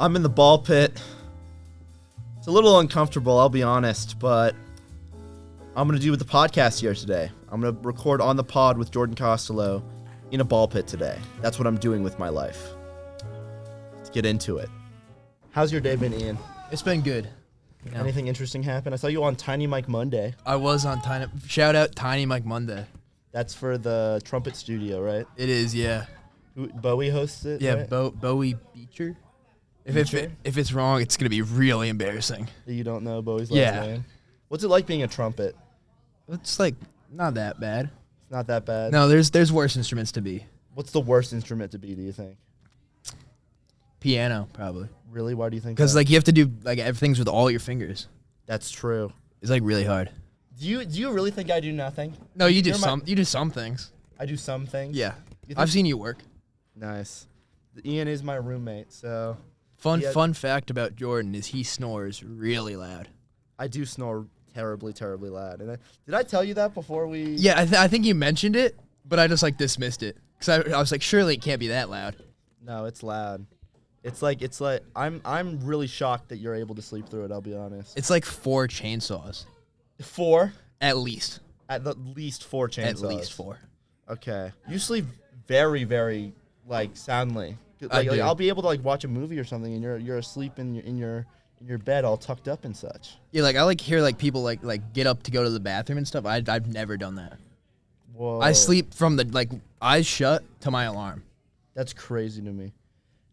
I'm in the ball pit. It's a little uncomfortable, I'll be honest, but I'm going to do with the podcast here today. I'm going to record on the pod with Jordan Costolo in a ball pit today. That's what I'm doing with my life. Let's get into it. How's your day been, Ian? It's been good. You know. Anything interesting happen? I saw you on Tiny Mike Monday. I was on Tiny... Shout out Tiny Mike Monday. That's for the trumpet studio, right? It is, yeah. Bowie hosts it, Yeah, right? Bowie Beecher. If it's wrong, it's going to be really embarrassing. You don't know Bowie's last name? What's it like being a trumpet? It's like not that bad. It's not that bad? No, there's worse instruments to be. What's the worst instrument to be, do you think? Piano, probably. Really? Why do you think Because that? like you have to do like everything's with all your fingers. That's true. It's like really hard. Do you really think I do nothing? No, you do you do some things. I do some things? Yeah. I've seen you work. Nice. Ian is my roommate, so... Fun fact about Jordan is he snores really loud. I do snore terribly, terribly loud. And did I tell you that before we... Yeah, I think you mentioned it, but I just like dismissed it. Because I was like, surely it can't be that loud. No, it's loud. It's like I'm really shocked that you're able to sleep through it, I'll be honest. It's like 4 chainsaws. 4? At least. At the least 4 chainsaws. At least 4. Okay. You sleep very, very like soundly. Like I'll be able to like watch a movie or something, and you're asleep in your bed, all tucked up and such. Yeah, like I like hear like people like get up to go to the bathroom and stuff. I've never done that. Whoa. I sleep from the like eyes shut to my alarm. That's crazy to me.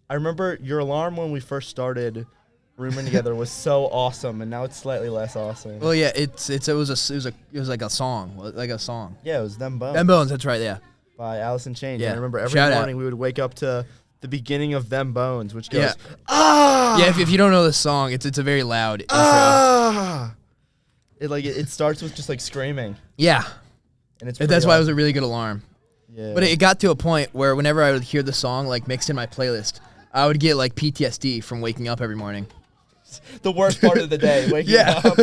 I remember your alarm when we first started rooming together was so awesome, and now it's slightly less awesome. Well, yeah, it was like a song, Yeah, it was Them Bones. Them Bones, that's right, yeah. By Alice in Chains. Yeah. I remember every morning we would wake up to the beginning of Them Bones, which goes, ah! Yeah, if you don't know the song, it's a very loud intro. Ah! It starts with just like screaming. Yeah. And that's why it was a really good alarm. Yeah. But it got to a point where whenever I would hear the song like mixed in my playlist, I would get like PTSD from waking up every morning. The worst part of the day, waking up.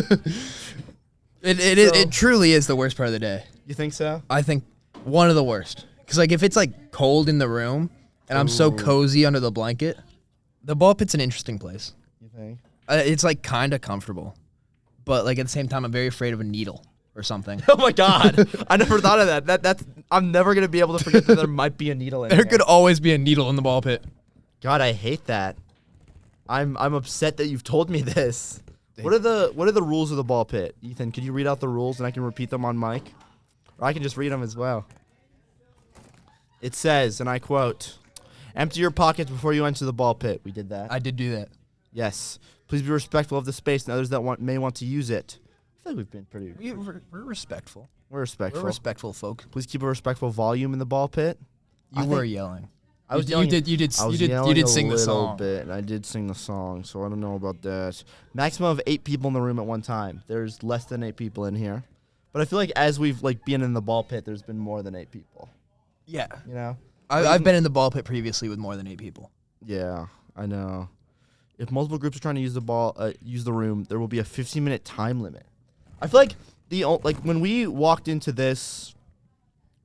It truly is the worst part of the day. You think so? I think one of the worst. Because like if it's like cold in the room and I'm so cozy under the blanket, the ball pit's an interesting place. You think? It's like kind of comfortable. But like at the same time, I'm very afraid of a needle or something. Oh my God. I never thought of that. I'm never going to be able to forget that there might be a needle in there. There could always be a needle in the ball pit. God, I hate that. I'm upset that you've told me this. What are the rules of the ball pit? Ethan, could you read out the rules and I can repeat them on mic? Or I can just read them as well. It says, and I quote, "Empty your pockets before you enter the ball pit." We did that. I did do that. Yes. Please be respectful of the space and others that may want to use it. I feel like we've been pretty... We're respectful. We're respectful. We're respectful folk. Please keep a respectful volume in the ball pit. You were yelling. I was yelling. You did sing the song. Bit, and I did sing the song, so I don't know about that. Maximum of 8 people in the room at one time. There's less than 8 people in here. But I feel like as we've like been in the ball pit, there's been more than 8 people. Yeah. You know? I've been in the ball pit previously with more than 8 people. Yeah, I know. If multiple groups are trying to use the room, there will be a 15-minute time limit. I feel like when we walked into this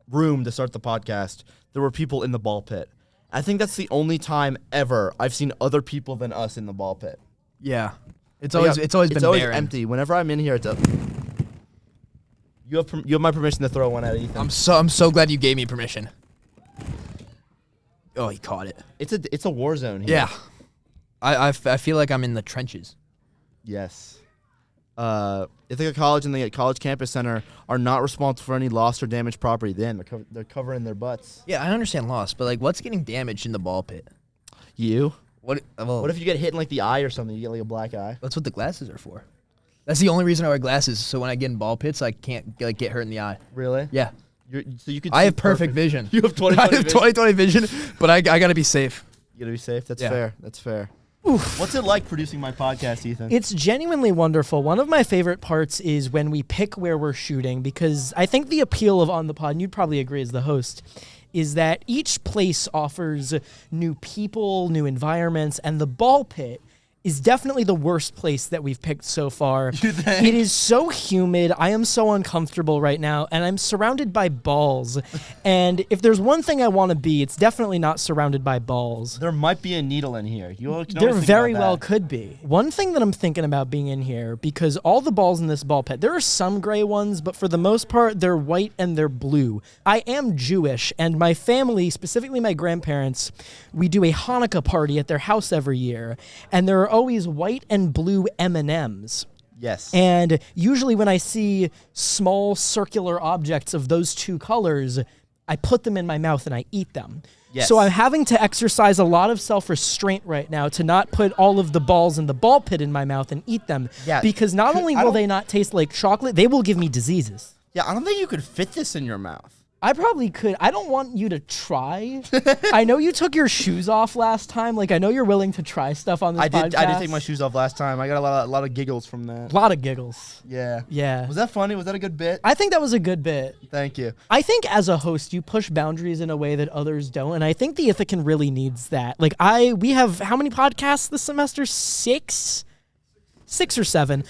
room to start the podcast, there were people in the ball pit. I think that's the only time ever I've seen other people than us in the ball pit. Yeah. It's always been barren. Empty. Whenever I'm in here, it's up. You have my permission to throw one at Ethan. I'm so glad you gave me permission. Oh, he caught it. It's a war zone here. Yeah. I feel like I'm in the trenches. Yes. Ithaca College and the College Campus Center are not responsible for any lost or damaged property. They're covering their butts. Yeah, I understand loss, but like, what's getting damaged in the ball pit? You? What if you get hit in like the eye or something? You get like a black eye. That's what the glasses are for. That's the only reason I wear glasses. So when I get in ball pits, I can't like get hurt in the eye. Really? Yeah. So you could. I have perfect vision. You have 20/20 I have 20/20 vision, but I gotta be safe. You gotta be safe. That's Yeah. fair. That's fair. Oof. What's it like producing my podcast, Ethan? It's genuinely wonderful. One of my favorite parts is when we pick where we're shooting, because I think the appeal of On the Pod, and you'd probably agree as the host, is that each place offers new people, new environments, and the ball pit is definitely the worst place that we've picked so far. You think? It is so humid. I am so uncomfortable right now, and I'm surrounded by balls. And if there's one thing I want to be, it's definitely not surrounded by balls. There might be a needle in here. There very well could be. One thing that I'm thinking about being in here, because all the balls in this ball pit, there are some gray ones, but for the most part, they're white and they're blue. I am Jewish, and my family, specifically my grandparents, we do a Hanukkah party at their house every year, and there are always white and blue M&Ms. Yes. And usually when I see small circular objects of those two colors, I put them in my mouth and I eat them. Yes. So I'm having to exercise a lot of self-restraint right now to not put all of the balls in the ball pit in my mouth and eat them. Yeah. Because not only will they not taste like chocolate, they will give me diseases. Yeah, I don't think you could fit this in your mouth. I probably could. I don't want you to try. I know you took your shoes off last time. Like, I know you're willing to try stuff on this podcast. I did take my shoes off last time. I got a lot of giggles from that. A lot of giggles. Yeah. Yeah. Was that funny? Was that a good bit? I think that was a good bit. Thank you. I think as a host, you push boundaries in a way that others don't, and I think the Ithacan really needs that. Like, we have how many podcasts this semester? 6 or 7.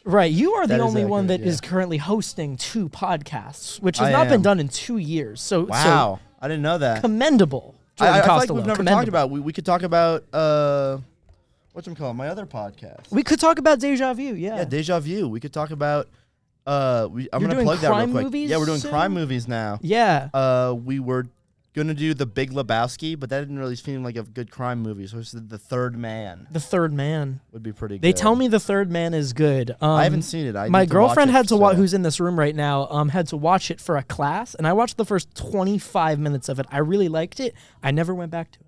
Right, you are the only one that is currently hosting 2 podcasts, which has not been done in 2 years. So wow, I didn't know that. Commendable, Jordan I feel like Costolo. we've never talked about. We could talk about whatchamacallit, my other podcast. We could talk about Deja Vu. Yeah, Deja Vu. We could talk about. I'm You're gonna doing plug that real crime quick. movies Yeah, we're doing soon? crime movies now. Yeah. We were gonna do The Big Lebowski, but that didn't really seem like a good crime movie. So The Third Man The Third Man. would be pretty good. They tell me The Third Man is good. I haven't seen it. My girlfriend had to watch, who's in this room right now, had to watch it for a class, and I watched the first 25 minutes of it. I really liked it. I never went back to it.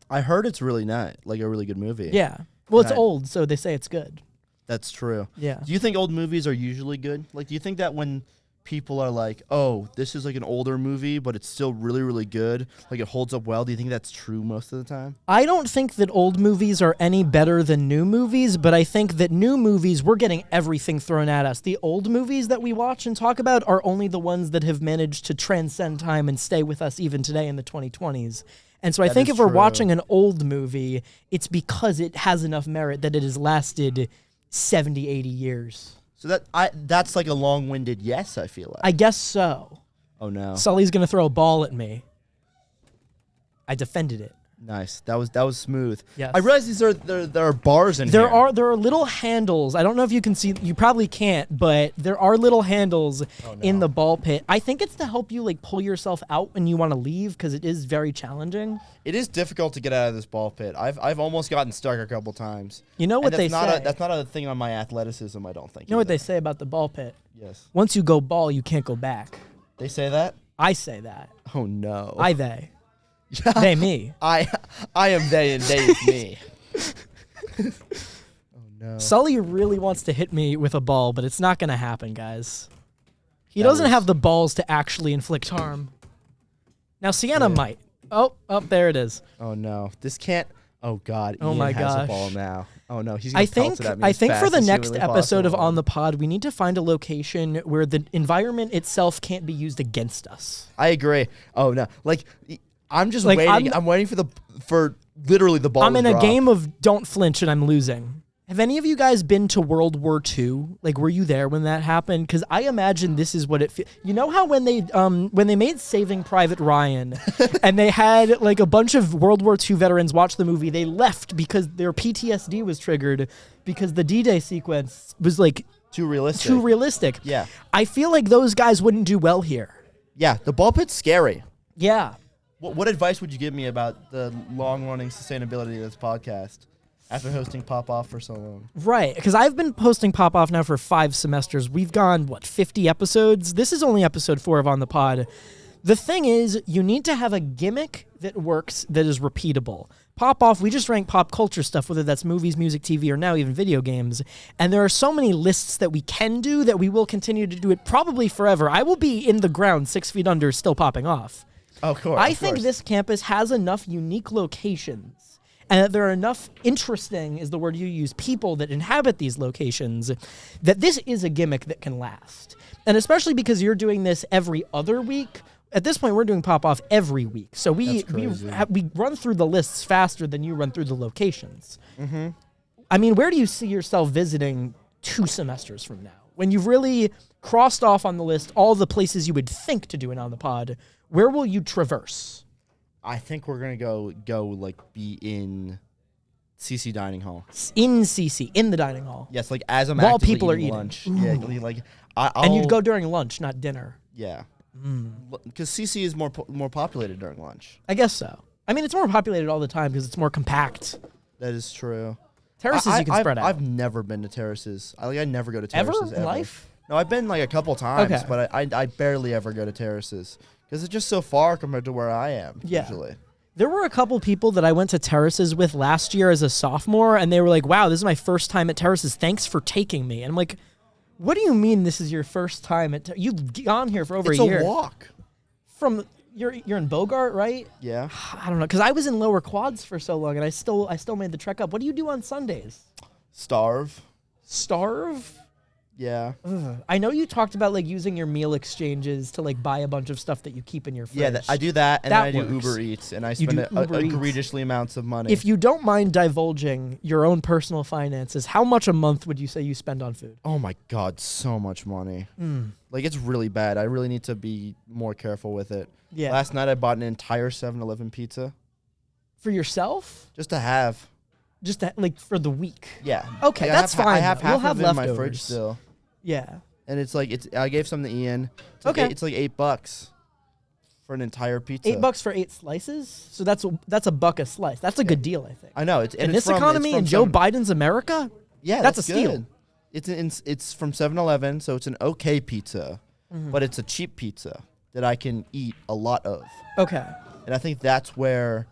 I heard it's really nice, like a really good movie. Yeah. Well, it's And old, so they say it's good. That's true. Yeah. Do you think old movies are usually good? Like, do you think that when people are like, oh, this is like an older movie, but it's still really, really good, like it holds up well, do you think that's true most of the time? I don't think that old movies are any better than new movies, but I think that new movies, we're getting everything thrown at us. The old movies that we watch and talk about are only the ones that have managed to transcend time and stay with us even today in the 2020s. And so I think if we're watching an old movie, it's because it has enough merit that it has lasted 70, 80 years. So that's like a long-winded yes, I feel like. I guess so. Oh, no. Sully's going to throw a ball at me. I defended it. Nice. That was smooth. Yes. I realize there are bars in There here. are little handles. I don't know if you can see. You probably can't, but there are little handles in the ball pit. I think it's to help you like pull yourself out when you want to leave because it is very challenging. It is difficult to get out of this ball pit. I've almost gotten stuck a couple times. You know what they say? That's not a thing on my athleticism, I don't think. You know what they say about the ball pit? Yes. Once you go ball, you can't go back. They say that? I say that. Oh, no. They. They, me. I am they and they is me. Oh, no. Sully really wants to hit me with a ball, but it's not going to happen, guys. He doesn't have the balls to actually inflict harm. Now, Sienna might. Oh, there it is. Oh, no. This can't. Oh, God. Oh, Ian my has gosh. a ball now. Oh, no. He's going to pelt it at me I as think fast for the as next humanly episode of possible. On the Pod, we need to find a location where the environment itself can't be used against us. I agree. Oh, no. Like, I'm just Like, waiting. I'm waiting for literally the ball I'm to in a drop. game of don't flinch and I'm losing. Have any of you guys been to World War II? Like, were you there when that happened? Because I imagine this is what it feels. You know how when they made Saving Private Ryan, and they had like a bunch of World War II veterans watch the movie, they left because their PTSD was triggered because the D-Day sequence was like Too realistic. Yeah. I feel like those guys wouldn't do well here. Yeah. The ball pit's scary. Yeah. What advice would you give me about the long-running sustainability of this podcast after hosting Pop Off for so long? Right, because I've been posting Pop Off now for 5 semesters. We've gone, 50 episodes? This is only episode 4 of On the Pod. The thing is, you need to have a gimmick that works, that is repeatable. Pop Off, we just rank pop culture stuff, whether that's movies, music, TV, or now even video games. And there are so many lists that we can do that we will continue to do it probably forever. I will be in the ground 6 feet under still popping off. Of course. I think this campus has enough unique locations and that there are enough interesting, is the word you use, people that inhabit these locations, that this is a gimmick that can last. And especially because you're doing this every other week, at this point we're doing pop off every week. So we That's crazy. we run through the lists faster than you run through the locations. Mm-hmm. I mean, where do you see yourself visiting 2 semesters from now? When you've really crossed off on the list all the places you would think to do it on the pod, where will you traverse? I think we're gonna go like be in CC dining hall. In CC, in the dining hall. Yes, like as I'm While actively people are eating eating. lunch. Ooh. Yeah, like I'll, And you'd go during lunch, not dinner. Yeah, because CC is more populated during lunch. I guess so. I mean, it's more populated all the time because it's more compact. That is true. Terraces you can spread out. I've never been to terraces. I never go to terraces Ever in life? No, I've been like a couple times, Okay. but I barely ever go to terraces because it's just so far compared to where I am usually. There were a couple people that I went to terraces with last year as a sophomore, and they were like, wow, this is my first time at terraces. Thanks for taking me. And I'm like, what do you mean this is your first time at You've gone here for over It's a year. a walk. From you're in Bogart, right? Yeah. I don't know, because I was in Lower Quads for so long, and I still made the trek up. What do you do on Sundays? Starve. Starve? Yeah. Ugh. I know you talked about like using your meal exchanges to like buy a bunch of stuff that you keep in your fridge. Yeah, I do that, and That then I do works. Uber Eats, and I You spend do Uber Eats. egregiously amounts of money. If you don't mind divulging your own personal finances, how much a month would you say you spend on food? Oh my God, so much money. Mm. Like, it's really bad. I really need to be more careful with it. Yeah. Last night I bought an entire 7-Eleven pizza For yourself? just to have. Just to, like for the week? Yeah. Okay, Like, that's I fine. have though. half You'll have of it in my leftovers. fridge still. Yeah. And it's like, I gave some to Ian. It's like Okay. it's like $8 for an entire pizza. $8 for 8 slices? So that's a buck a slice. That's a good deal, I think. I know. It's In it's this from, economy it's from in Joe some- Biden's America? Yeah, that's that's a steal. good. It's from 7-Eleven, so it's an okay pizza, Mm-hmm. but it's a cheap pizza that I can eat a lot of. Okay. And I think that's where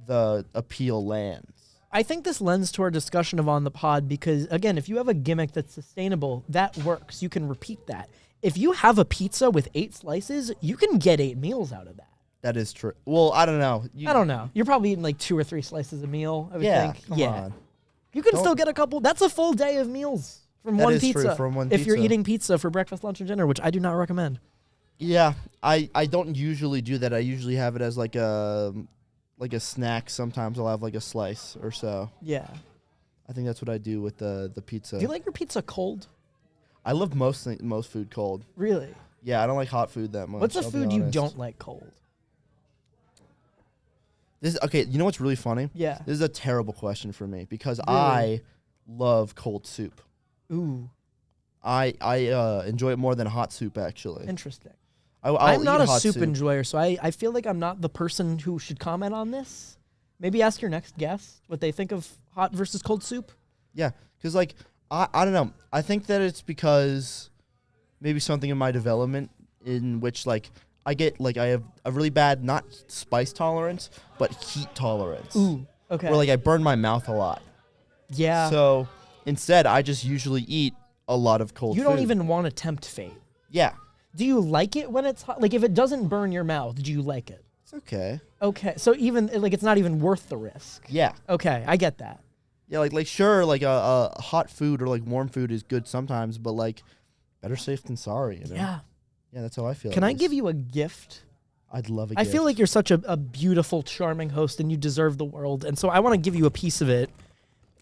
the appeal lands. I think this lends to our discussion of On the Pod because, again, if you have a gimmick that's sustainable, that works. You can repeat that. If you have a pizza with 8 slices, you can get 8 meals out of that. That is true. Well, I don't know. I don't know. You're probably eating like 2 or 3 slices a meal, I would Yeah, think. come on. You can Don't- still get a couple. That's a full day of meals from That one is true, pizza. from one if you're pizza. eating pizza for breakfast, lunch, and dinner, which I do not recommend. Yeah, I don't usually do that. I usually have it as like a snack. Sometimes I'll have like a slice or so. Yeah. I think that's what I do with the pizza. Do you like your pizza cold? I love most food cold. Really? Yeah, I don't like hot food that much. What's a I'll be food you honest. don't like cold? Okay, you know what's really funny? Yeah. This is a terrible question for me because Really? I love cold soup. Ooh, I enjoy it more than hot soup actually. interesting. I'll I'm not eat a hot soup enjoyer, so I feel like I'm not the person who should comment on this. Maybe ask your next guest what they think of hot versus cold soup. Yeah, because like I don't know. I think that it's because maybe something in my development in which like I have a really bad not spice tolerance but heat tolerance. Ooh, okay. Where like I burn my mouth a lot. yeah. So instead, I just usually eat a lot of cold you food. don't even want to tempt fate. Yeah, Do you like it when it's hot? Like if it doesn't burn your mouth, do you like it? it's okay. Okay, so even like it's not even worth the risk. Yeah. Okay, I get that. Yeah, like sure, like a hot food or like warm food is good sometimes, but like better safe than sorry. You know? Yeah. Yeah, that's how I feel. Can at I least. give you a gift? I'd love a I gift. feel like you're such a beautiful, charming host, and you deserve the world. And so I want to give you a piece of it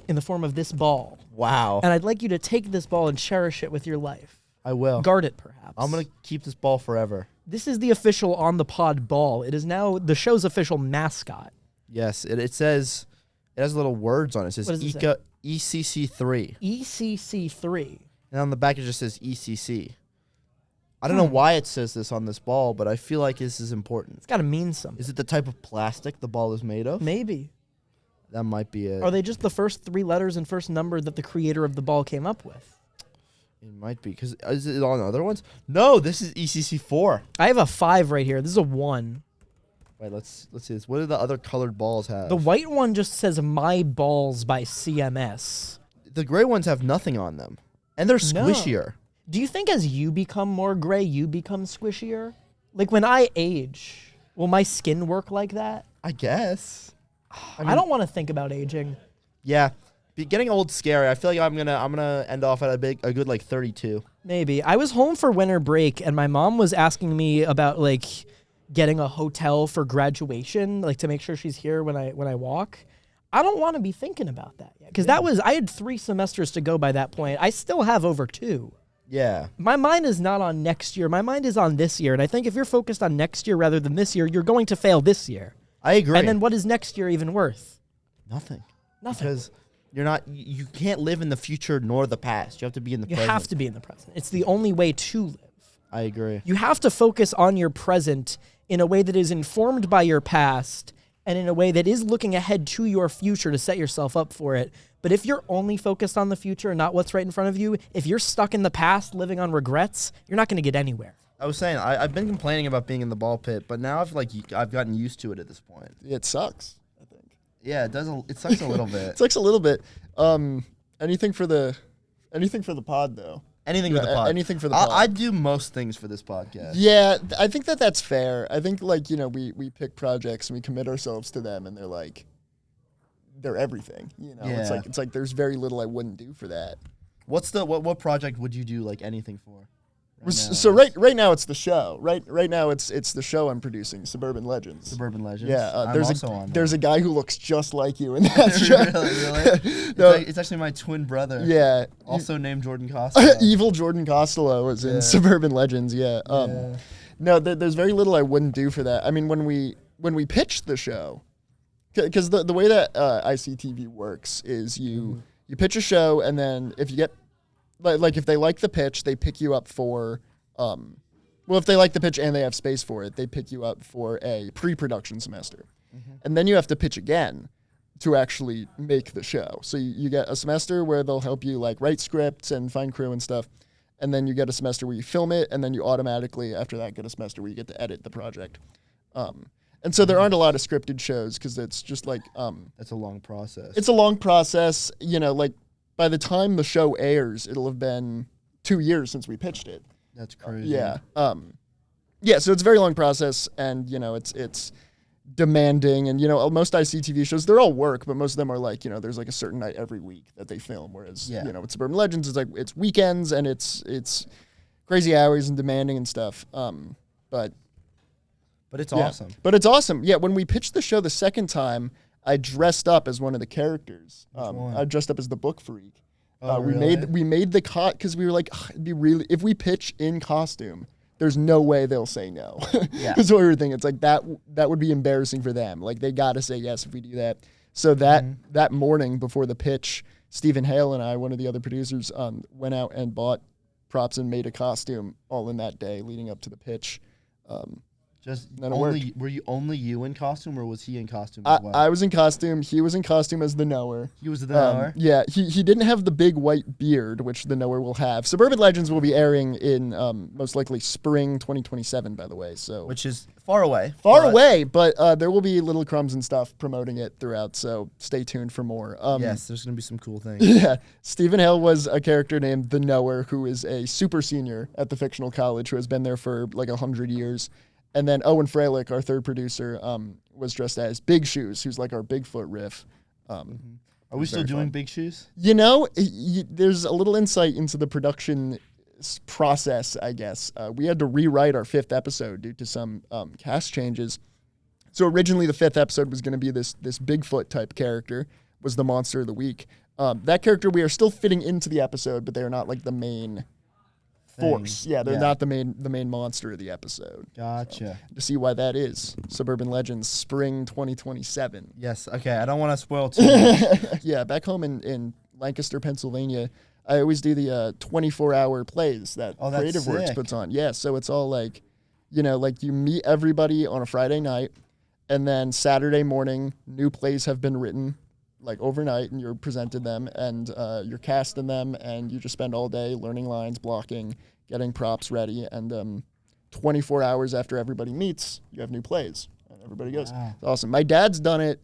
in the form of this ball. Wow. And I'd like you to take this ball and cherish it with your life. I will. Guard it, perhaps. I'm gonna keep this ball forever. This is the official On the Pod ball. It is now the show's official mascot. Yes, it says it has little words on it. It says What does it say? ECC3, ECC3. and on the back it just says ECC. I don't know why it says this on this ball, but I feel like this is important. It's got to mean something. Is it the type of plastic the ball is made of? Maybe. That might be it. Are they just the first 3 letters and first number that the creator of the ball came up with? It might be because is it on other ones? No, this is ECC4. I have a 5 right here. This is a 1. Wait, let's see this. What do the other colored balls have? The white one just says My Balls by CMS. The gray ones have nothing on them, and they're No. squishier. Do you think as you become more gray, you become squishier? Like when I age, will my skin work like that? I guess. I don't want to think about aging. Yeah, getting old's scary. I feel like I'm gonna end off at a good like 32. Maybe. I was home for winter break and my mom was asking me about like getting a hotel for graduation, like to make sure she's here when I walk. I don't want to be thinking about that yet because I had 3 semesters to go by that point. I still have over 2. Yeah. My mind is not on next year. My mind is on this year. And I think if you're focused on next year rather than this year, you're going to fail this year. I agree. And then what is next year even worth? Nothing. Nothing. Because you can't live in the future nor the past. You have to be in the present. You have to be in the present. It's the only way to live. I agree. You have to focus on your present in a way that is informed by your past and in a way that is looking ahead to your future to set yourself up for it. But if you're only focused on the future and not what's right in front of you, if you're stuck in the past living on regrets, you're not going to get anywhere. I was saying, I've been complaining about being in the ball pit, but now I've gotten used to it at this point. It sucks, I think. Yeah, it does. It sucks a little bit. It sucks a little bit. Anything for the pod, though. Anything for the pod. Anything for the pod. I do most things for this podcast. Yeah, I think that's fair. I think, we pick projects and we commit ourselves to them, and they're everything. Yeah. It's like there's very little I wouldn't do for that. What project would you do anything for? Right now it's the show. Right now it's the show I'm producing, Suburban Legends. Suburban Legends. Yeah, there's there's a guy who looks just like you in that show. Really? No. It's actually my twin brother. Yeah. Also named Jordan Costolo. Evil Jordan Costolo was in Suburban Legends. Yeah. No, there's very little I wouldn't do for that. I mean, when we pitched the show, because the way that ICTV works is you pitch a show, and then if you get if they like the pitch, they pick you up for if they like the pitch and they have space for it, they pick you up for a pre-production semester. Mm-hmm. And then you have to pitch again to actually make the show. So you get a semester where they'll help you write scripts and find crew and stuff. And then you get a semester where you film it, and then you automatically after that get a semester where you get to edit the project. And so there aren't a lot of scripted shows because it's just that's a long process. It's a long process, by the time the show airs, it'll have been 2 years since we pitched it. That's crazy. Yeah. So it's a very long process, and, it's demanding. And, most ICTV shows, they're all work, but most of them are there's a certain night every week that they film. Whereas, with Suburban Legends, it's weekends, and it's crazy hours and demanding and stuff. But it's awesome. But it's awesome. Yeah, when we pitched the show the second time, I dressed up as one of the characters. I dressed up as the book freak. Really? We made the because we were it'd be really if we pitch in costume, there's no way they'll say no. Yeah. That's what we were thinking. It's that would be embarrassing for them. They gotta say yes if we do that. So that morning before the pitch, Stephen Hale and I, one of the other producers, went out and bought props and made a costume all in that day leading up to the pitch. Were you only you in costume, or was he in costume as well? I was in costume. He was in costume as the knower. He was the knower? Yeah, he didn't have the big white beard, which the knower will have. Suburban Legends will be airing in most likely spring 2027, by the way. So which is far away. But there will be little crumbs and stuff promoting it throughout, so stay tuned for more. Yes, there's going to be some cool things. Yeah, Stephen Hale was a character named the Knower, who is a super senior at the fictional college who has been there for 100 years. And then Owen Freilich, our third producer, was dressed as Big Shoes, who's our Bigfoot riff. Are we still doing Big Shoes? There's a little insight into the production process, I guess. We had to rewrite our 5th episode due to some cast changes. So originally the 5th episode was going to be this Bigfoot type character, was the monster of the week. That character we are still fitting into the episode, but they are not the main force. Yeah, they're not the main monster of the episode. Gotcha. So, to see why that is, Suburban Legends, spring 2027. Yes. Okay. I don't want to spoil too much. Yeah, back home in Lancaster, Pennsylvania, I always do the 24-hour plays that Creative Works puts on. Yeah, so it's all you meet everybody on a Friday night, and then Saturday morning, new plays have been written. Overnight, and you're presented them, and you're casting them, and you just spend all day learning lines, blocking, getting props ready, and 24 hours after everybody meets, you have new plays, and everybody goes. Wow. It's awesome. My dad's done it.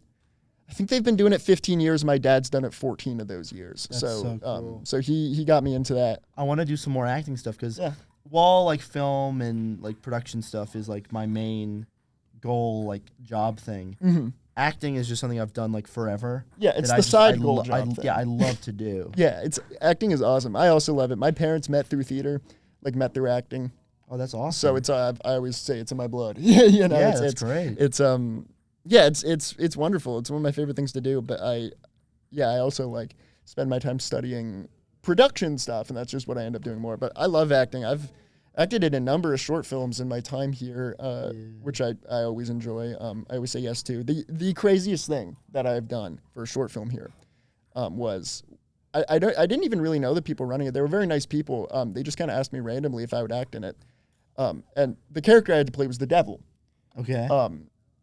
I think they've been doing it 15 years. My dad's done it 14 of those years. That's so cool. So he got me into that. I want to do some more acting stuff because while film and production stuff is my main goal, job thing. Mm-hmm. Acting is just something I've done forever. Yeah, it's the side goal job thing. Yeah, I love to do. Yeah, acting is awesome. I also love it. My parents met through theater, met through acting. Oh, that's awesome. So it's I always say it's in my blood. You know, Yeah, it's, that's it's great. It's yeah, it's wonderful. It's one of my favorite things to do. But I also like spend my time studying production stuff, and that's just what I end up doing more. But I love acting. I've acted in a number of short films in my time here, which I always enjoy. I always say yes to. The craziest thing that I've done for a short film here was I didn't even really know the people running it. They were very nice people. They just kind of asked me randomly if I would act in it. And the character I had to play was the devil. Okay.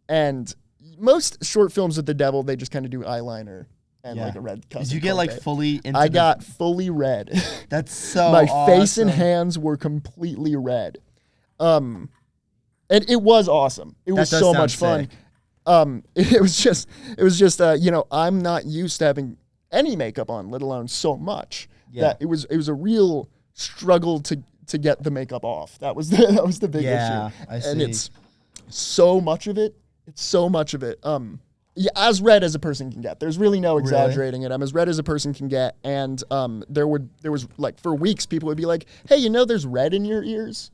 And most short films with the devil, they just kind of do eyeliner and like a red costume. Did you get like fully into I got fully red. That's so My awesome. face and hands were completely red. And it was awesome. It was does so sound much fun. sick. It was just you know, I'm not used to having any makeup on, let alone so much. Yeah. That it was a real struggle to get the makeup off. That was the big Yeah, issue. I see. And it's so much of it. It's so much of it. Yeah, as red as a person can get. There's really no exaggerating it. I'm as red as a person can get. And there was like for weeks people would be like, "Hey, you know there's red in your ears?"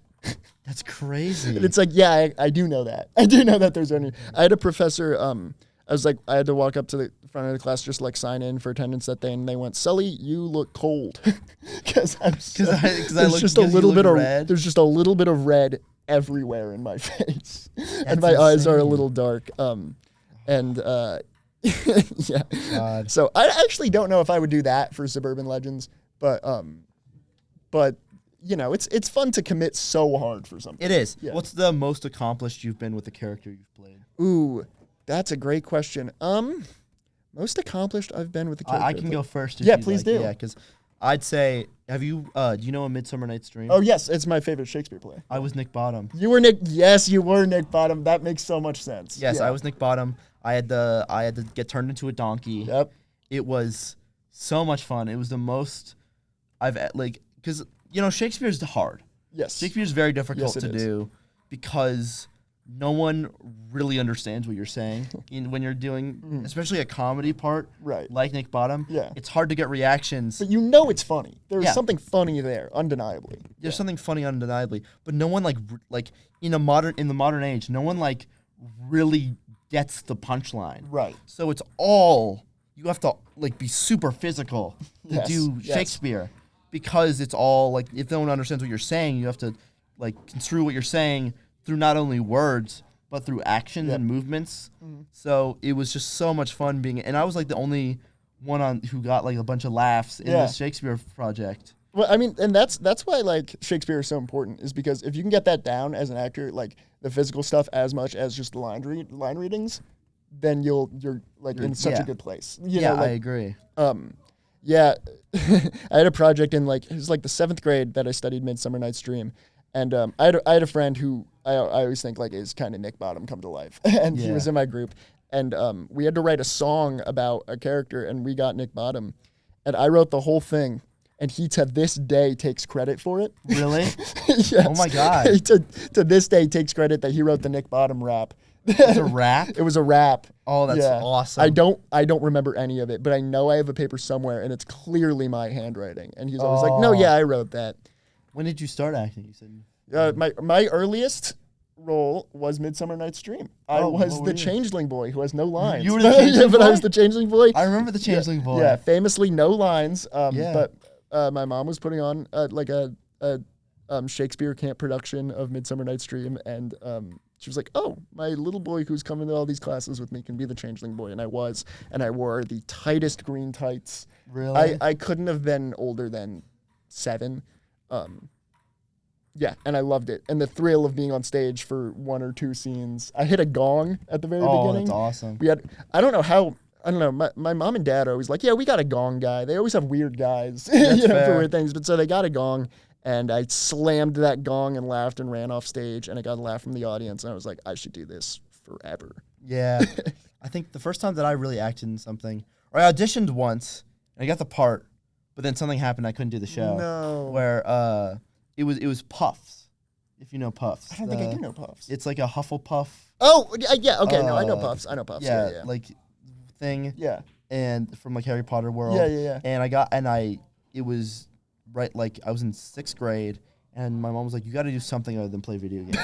That's crazy. And it's like, yeah, I do know that. I do know that there's only. I had a professor. I had to walk up to the front of the class just like sign in for attendance that day, and they went, "Sully, you look cold," because I look just a little bit of red. There's just a little bit of red everywhere in my face, and my eyes are a little dark. Yeah. God. So I actually don't know if I would do that for Suburban Legends, but you know, it's fun to commit so hard for something. It is. Yeah. What's the most accomplished you've been with the character you've played? Ooh, that's a great question. Most accomplished I've been with the character. I can go first. If Yeah, you'd please like. do. Yeah, because I'd say, do you know A Midsummer Night's Dream? Oh yes, it's my favorite Shakespeare play. I was Nick Bottom. You were Nick. Yes, you were Nick Bottom. That makes so much sense. Yes, Yeah. I was Nick Bottom. I had to get turned into a donkey. Yep. It was so much fun. It was the most because you know Shakespeare's hard. Yes. Shakespeare's very difficult Yes, it to is. do because no one really understands what you're saying when you're doing, especially a comedy part, Right. like Nick Bottom. Yeah. It's hard to get reactions. But you know it's funny. There's Yeah. something funny there, undeniably. There's something funny undeniably, but no one like in the modern age, no one like really gets the punchline. Right. So it's all you have to like be super physical to Yes, do yes. Shakespeare because it's all like if no one understands what you're saying, you have to like construe what you're saying through not only words but through actions Yep. and movements. Mm-hmm. So it was just so much fun and I was like the only one who got like a bunch of laughs in Yeah. this Shakespeare project. Well, I mean, and that's why like Shakespeare is so important, is because if you can get that down as an actor, like the physical stuff as much as just the line readings, then you're like in such yeah. a good place. I agree. Yeah, I had a project in like it was like the 7th grade that I studied Midsummer Night's Dream, and I had a friend who I always think like is kind of Nick Bottom come to life, and he Yeah. was in my group, and we had to write a song about a character, and we got Nick Bottom, and I wrote the whole thing. And he to this day takes credit for it. Really? Yes. Oh my God. He to this day takes credit that he wrote the Nick Bottom rap. It's a rap? It was a rap. Oh, that's Yeah. awesome. I don't remember any of it, but I know I have a paper somewhere and it's clearly my handwriting. And he's always like, "No, yeah, I wrote that." When did you start acting? You said My earliest role was Midsummer Night's Dream. I Oh, was what were the you? changeling boy who has no lines. You were the changeling but I boy? was the changeling boy. I remember the Changeling Boy. Yeah, famously no lines. Yeah. But my mom was putting on like a Shakespeare camp production of Midsummer Night's Dream, and she was like, "Oh, my little boy who's coming to all these classes with me can be the changeling boy," and I was, and I wore the tightest green tights. Really? I couldn't have been older than 7. Yeah, and I loved it, and the thrill of being on stage for 1 or 2 scenes. I hit a gong at the very beginning. That's awesome. We had, I don't know. My mom and dad are always like, yeah, we got a gong guy. They always have weird guys, That's for fair. weird things. But so they got a gong, and I slammed that gong and laughed and ran off stage, and I got a laugh from the audience, and I was like, I should do this forever. Yeah. I think the first time that I really acted in something, or I auditioned once, and I got the part, but then something happened, I couldn't do the show. No. Where it was Puffs, if you know Puffs. I don't think I do know Puffs. It's like a Hufflepuff. Oh, yeah, okay, no, I know Uh, Puffs. I know Puffs. Yeah, Yeah. like thing. Yeah. And from like Harry Potter world. Yeah. And it was right like I was in 6th grade And my mom was like, "You got to do something other than play video games."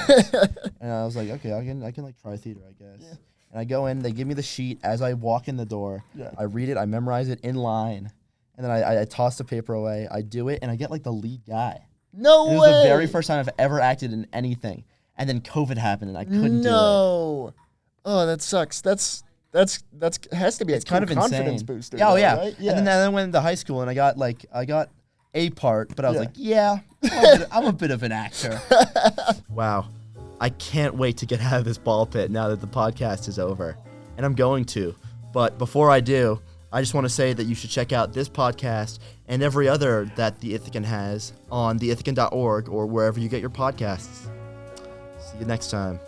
And I was like, "Okay, I can like try theater, I guess." Yeah. And I go in. They give me the sheet as I walk in the door. Yeah. I read it. I memorize it in line, and then I toss the paper away. I do it, and I get like the lead guy. No And it way. was the very first time I've ever acted in anything. And then COVID happened, and I couldn't do it. No. Oh, that sucks. That's has to be It's a kind of confidence insane. booster. Yeah, oh though, yeah. right? And then I went into high school, and I got a part, but I was Yeah. like, yeah, I'm a bit of an actor. Wow. I can't wait to get out of this ball pit now that the podcast is over. And I'm going to. But before I do, I just want to say that you should check out this podcast and every other that The Ithacan has on theithacan.org or wherever you get your podcasts. See you next time.